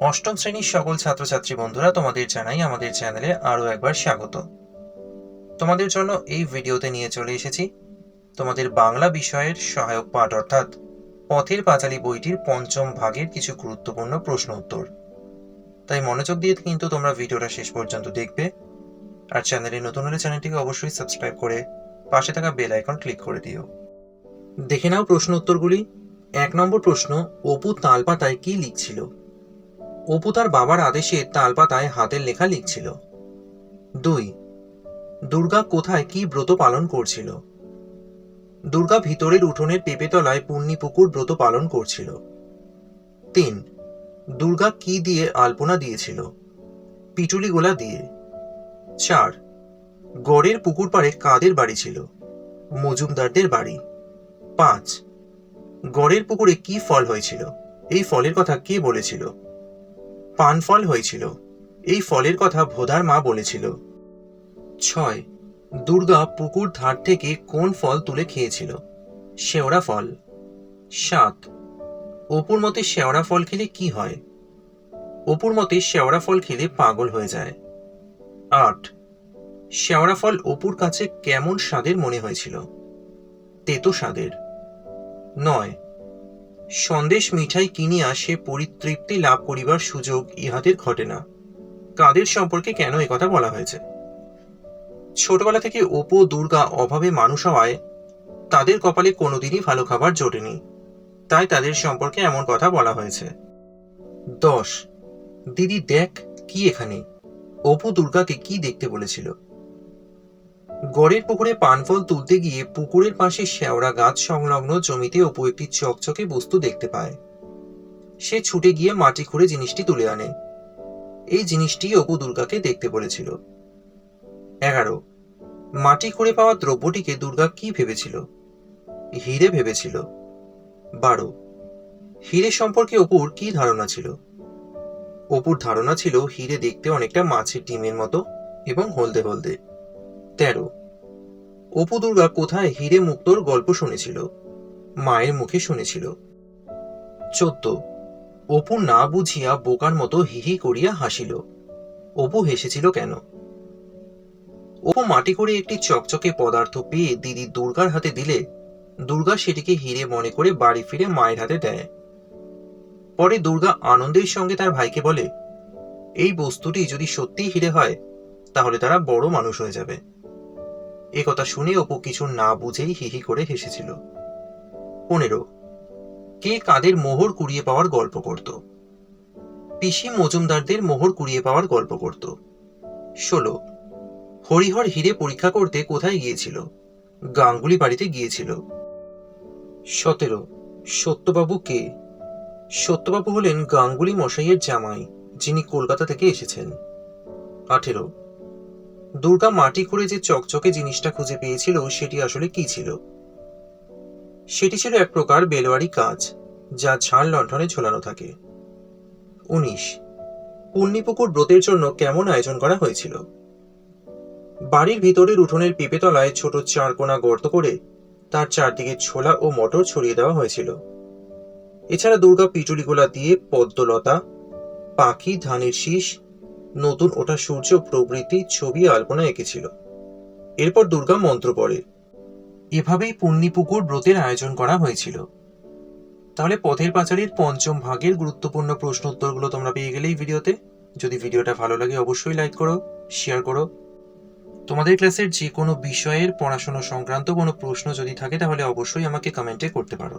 অষ্টম শ্রেণীর সকল ছাত্রছাত্রী বন্ধুরা, তোমাদের জানাই আমাদের চ্যানেলে আরও একবার স্বাগত। তোমাদের জন্য এই ভিডিওতে নিয়ে চলে এসেছি তোমাদের বাংলা বিষয়ের সহায়ক পাঠ অর্থাৎ পথের পাঁচালী বইটির পঞ্চম ভাগের কিছু গুরুত্বপূর্ণ প্রশ্ন উত্তর। তাই মনোযোগ দিয়ে কিন্তু তোমরা ভিডিওটা শেষ পর্যন্ত দেখবে। আর চ্যানেলে নতুন হলে চ্যানেলটিকে অবশ্যই সাবস্ক্রাইব করে পাশে থাকা বেল আইকন ক্লিক করে দিও। দেখে নাও প্রশ্ন উত্তরগুলি। 1 নম্বর প্রশ্ন, অপু তালপাতায় কি লিখছিল? অপু তার বাবার আদেশে তালপাতায় হাতের লেখা লিখছিল। 2. দুর্গা কোথায় কি ব্রত পালন করছিল? দুর্গা ভিতরের উঠোনের পেঁপেতলায় পুণ্যিপুকুর ব্রত পালন করছিল। 3. দুর্গা কি দিয়ে আলপনা দিয়েছিল? পিটুলি গোলা দিয়ে। 4. গড়ের পুকুর পাড়ে কাদের বাড়ি ছিল? মজুমদারদের বাড়ি। 5. গড়ের পুকুরে কি ফল হয়েছিল? এই ফলের কথা কে বলেছিল? পান ফল হয়েছিল। এই ফলের কথা ভোধার মা বলেছিল। 6. দুর্গা পুকুর ধার থেকে কোন ফল তুলে খেয়েছিল? শেওড়া ফল। 7. অপুর মতে শেওড়া ফল খেলে কি হয়? অপুর মতে শেওড়া ফল খেলে পাগল হয়ে যায়। 8. শেওড়া ফল অপুর কাছে কেমন স্বাদের মনে হয়েছিল? তেতো স্বাদের। 9. সন্দেশ মিঠাই কিনিয়া সে পরিতৃপ্তি লাভ করিবার সুযোগ ইহাদের ঘটে না। কাদের সম্পর্কে কেন একথা বলা হয়েছে? ছোটবেলা থেকে অপু দুর্গা অভাবে মানুষ হওয়ায় তাদের কপালে কোনোদিনই ভালো খাবার জোটেনি, তাই তাদের সম্পর্কে এমন কথা বলা হয়েছে। 10. দিদি দেখ কি এখানে। অপু দুর্গাকে কি দেখতে বলেছিল? গড়ের পুকুরে পানফল তুলতে গিয়ে পুকুরের পাশে শেওড়া গাছ সংলগ্ন জমিতে অপু একটি চকচকে বস্তু দেখতে পায়। সে ছুটে গিয়ে মাটি খুঁড়ে জিনিসটি তুলে আনে। এই জিনিসটি অপু দুর্গাকে দেখতে বলেছিল। 11. মাটি খুঁড়ে পাওয়া দ্রব্যটিকে দুর্গা কি ভেবেছিল? হিরে ভেবেছিল। 12. হিরে সম্পর্কে অপুর কি ধারণা ছিল? অপুর ধারণা ছিল হিরে দেখতে অনেকটা মাছের ডিমের মতো এবং হলদে হলদে। 13. অপু দুর্গা কোথায় হিরে মুক্তোর গল্প শুনেছিল? মায়ের মুখে শুনেছিল। 14. অপু না বুঝিয়া বোকার মতো হিহি করিয়া হাসিল। অপু হেসেছিল কেন? অপু মাটি করে একটি চকচকে পদার্থ পেয়ে দিদি দুর্গার হাতে দিলে দুর্গা সেটিকে হিরে মনে করে বাড়ি ফিরে মায়ের হাতে দেয়। পরে দুর্গা আনন্দের সঙ্গে তার ভাইকে বলে, এই বস্তুটি যদি সত্যিই হিরে হয় তাহলে তারা বড় মানুষ হয়ে যাবে। একথা শুনে অপু কিছু না বুঝেই হিহি করে হেসেছিল। 15. কে কাদের মোহর কুড়িয়ে পাওয়ার গল্প করত? পিসি মজুমদারদের মোহর কুড়িয়ে পাওয়ার গল্প করত। 16. হরিহর হিরে পরীক্ষা করতে কোথায় গিয়েছিল? গাঙ্গুলি বাড়িতে গিয়েছিল। 17. সত্যবাবু কে? সত্যবাবু হলেন গাঙ্গুলি মশাইয়ের জামাই, যিনি কলকাতা থেকে এসেছেন। 18. দুর্গা মাটি খুঁড়ে যে চকচকে জিনিসটা খুঁজে পেয়েছিল সেটি আসলে কি ছিল? সেটি ছিল এক প্রকার বেলোয়ারি কাজ, যা ঝাড় লণ্ঠনে ঝোলানো থাকে। 19. পুণ্যিপুকুর ব্রতের জন্য কেমন আয়োজন করা হয়েছিল? বাড়ির ভিতরের উঠোনের পেঁপেতলায় ছোট 4 কোণা গর্ত করে তার চারদিকে ছোলা ও মটর ছড়িয়ে দেওয়া হয়েছিল। এছাড়া দুর্গা পিটুলি গোলা দিয়ে পদ্মলতা, পাখি, ধানের শীষ, নতুন ওঠা সূর্য প্রভৃতি ছবি আলপনা এঁকেছিল। এরপর দুর্গা মন্ত্র পড়ে। এভাবেই পুণ্যিপুকুর ব্রতের আয়োজন করা হয়েছিল। তাহলে পথের পাঁচালীর পঞ্চম ভাগের গুরুত্বপূর্ণ প্রশ্ন উত্তরগুলো তোমরা পেয়ে গেলে এই ভিডিওতে। যদি ভিডিওটা ভালো লাগে অবশ্যই লাইক করো, শেয়ার করো। তোমাদের ক্লাসের যে কোনো বিষয়ের পড়াশোনা সংক্রান্ত কোনো প্রশ্ন যদি থাকে তাহলে অবশ্যই আমাকে কমেন্টে করতে পারো।